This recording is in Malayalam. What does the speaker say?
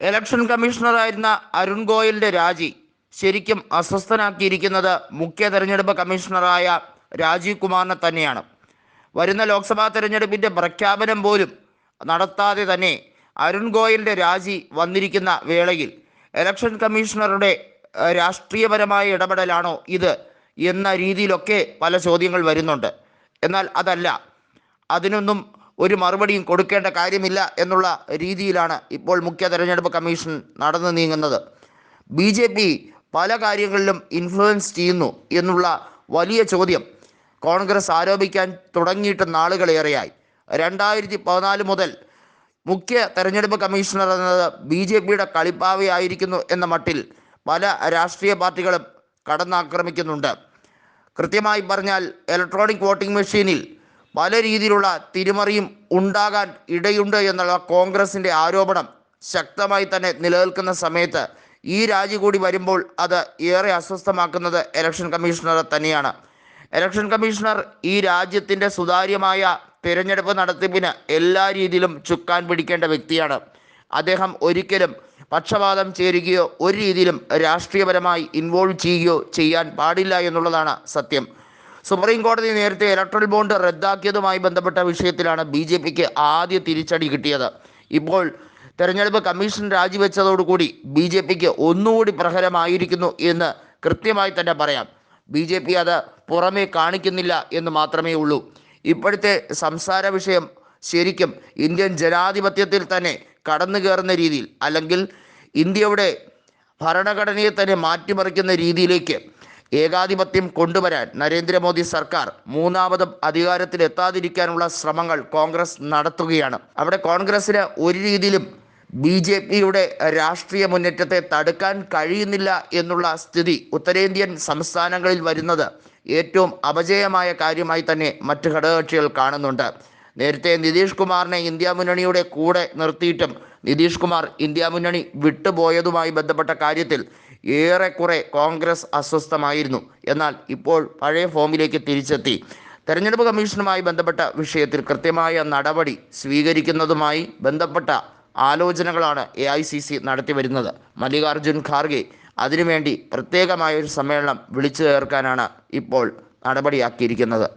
ഇലക്ഷൻ കമ്മീഷണറായിരുന്ന അരുൺ ഗോയലിൻ്റെ രാജി ശരിക്കും അസ്വസ്ഥനാക്കിയിരിക്കുന്നത് മുഖ്യ തെരഞ്ഞെടുപ്പ് കമ്മീഷണറായ രാജീവ് കുമാറിനെ തന്നെയാണ്. വരുന്ന ലോക്സഭാ തെരഞ്ഞെടുപ്പിൻ്റെ പ്രഖ്യാപനം പോലും നടത്താതെ തന്നെ അരുൺ ഗോയലിൻ്റെ രാജി വന്നിരിക്കുന്ന വേളയിൽ ഇലക്ഷൻ കമ്മീഷണറുടെ രാഷ്ട്രീയപരമായ ഇടപെടലാണോ ഇത് എന്ന രീതിയിലൊക്കെ പല ചോദ്യങ്ങൾ വരുന്നുണ്ട്. എന്നാൽ അതല്ല, അതിനൊന്നും ഒരു മറുപടിയും കൊടുക്കേണ്ട കാര്യമില്ല എന്നുള്ള രീതിയിലാണ് ഇപ്പോൾ മുഖ്യ തെരഞ്ഞെടുപ്പ് കമ്മീഷൻ നടന്നു നീങ്ങുന്നത്. BJP പല കാര്യങ്ങളിലും ഇൻഫ്ലുവൻസ് ചെയ്യുന്നു എന്നുള്ള വലിയ ചോദ്യം കോൺഗ്രസ് ആരോപിക്കാൻ തുടങ്ങിയിട്ട് നാളുകളേറെയായി. 2014 മുതൽ മുഖ്യ തെരഞ്ഞെടുപ്പ് കമ്മീഷണർ എന്നത് BJPയുടെ കളിപ്പാവയായിരിക്കുന്നു എന്ന മട്ടിൽ പല രാഷ്ട്രീയ പാർട്ടികളും കടന്നാക്രമിക്കുന്നുണ്ട്. കൃത്യമായി പറഞ്ഞാൽ ഇലക്ട്രോണിക് വോട്ടിംഗ് മെഷീനിൽ പല രീതിയിലുള്ള തിരിമറിയും ഉണ്ടാകാൻ ഇടയുണ്ട് എന്നുള്ള കോൺഗ്രസിൻ്റെ ആരോപണം ശക്തമായി തന്നെ നിലനിൽക്കുന്ന സമയത്ത് ഈ രാജി കൂടി വരുമ്പോൾ അത് ഏറെ അസ്വസ്ഥമാക്കുന്നത് ഇലക്ഷൻ കമ്മീഷണറെ തന്നെയാണ്. ഇലക്ഷൻ കമ്മീഷണർ ഈ രാജ്യത്തിൻ്റെ സുതാര്യമായ തിരഞ്ഞെടുപ്പ് നടത്തിപ്പിന് എല്ലാ രീതിയിലും ചുക്കാൻ പിടിക്കേണ്ട വ്യക്തിയാണ്. അദ്ദേഹം ഒരിക്കലും പക്ഷപാതം ചേരുകയോ ഒരു രീതിയിലും രാഷ്ട്രീയപരമായി ഇൻവോൾവ് ചെയ്യുകയോ ചെയ്യാൻ പാടില്ല എന്നുള്ളതാണ് സത്യം. സുപ്രീം കോടതി നേരത്തെ ഇലക്ട്രൽ ബോണ്ട് റദ്ദാക്കിയതുമായി ബന്ധപ്പെട്ട വിഷയത്തിലാണ് BJPക്ക് ആദ്യ തിരിച്ചടി കിട്ടിയത്. ഇപ്പോൾ തെരഞ്ഞെടുപ്പ് കമ്മീഷൻ രാജിവെച്ചതോടുകൂടി BJPക്ക് ഒന്നുകൂടി പ്രഹരമായിരിക്കുന്നു എന്ന് കൃത്യമായി തന്നെ പറയാം. BJP അത് പുറമേ കാണിക്കുന്നില്ല എന്ന് മാത്രമേ ഉള്ളൂ. ഇപ്പോഴത്തെ സംസാര വിഷയം ശരിക്കും ഇന്ത്യൻ ജനാധിപത്യത്തിൽ തന്നെ കടന്നു കയറുന്ന രീതിയിൽ, അല്ലെങ്കിൽ ഇന്ത്യയുടെ ഭരണഘടനയെ തന്നെ മാറ്റിമറിക്കുന്ന രീതിയിലേക്ക് ഏകാധിപത്യം കൊണ്ടുവരാൻ നരേന്ദ്രമോദി സർക്കാർ മൂന്നാമതും അധികാരത്തിലെത്താതിരിക്കാനുള്ള ശ്രമങ്ങൾ കോൺഗ്രസ് നടത്തുകയാണ്. അവിടെ കോൺഗ്രസ്സിന് ഒരു രീതിയിലും BJPയുടെ രാഷ്ട്രീയ മുന്നേറ്റത്തെ തടുക്കാൻ കഴിയുന്നില്ല എന്നുള്ള സ്ഥിതി ഉത്തരേന്ത്യൻ സംസ്ഥാനങ്ങളിൽ വരുന്നത് ഏറ്റവും അപജയമായ കാര്യമായി തന്നെ മറ്റ് ഘടകകക്ഷികൾ കാണുന്നുണ്ട്. നേരത്തെ നിതീഷ് കുമാറിനെ ഇന്ത്യ മുന്നണിയുടെ കൂടെ നിർത്തിയിട്ടും നിതീഷ് കുമാർ ഇന്ത്യ മുന്നണി വിട്ടുപോയതുമായി ബന്ധപ്പെട്ട കാര്യത്തിൽ ഏറെക്കുറെ കോൺഗ്രസ് അസ്വസ്ഥമായിരുന്നു. എന്നാൽ ഇപ്പോൾ പഴയ ഫോമിലേക്ക് തിരിച്ചെത്തി. തെരഞ്ഞെടുപ്പ് കമ്മീഷനുമായി ബന്ധപ്പെട്ട വിഷയത്തിൽ കൃത്യമായ നടപടി സ്വീകരിക്കുന്നതുമായി ബന്ധപ്പെട്ട ആലോചനകളാണ് AICC നടത്തി വരുന്നത്. മല്ലികാർജുൻ ഖാർഗെ അതിനുവേണ്ടി പ്രത്യേകമായൊരു സമ്മേളനം വിളിച്ചു ചേർക്കാനാണ് ഇപ്പോൾ നടപടിയാക്കിയിരിക്കുന്നത്.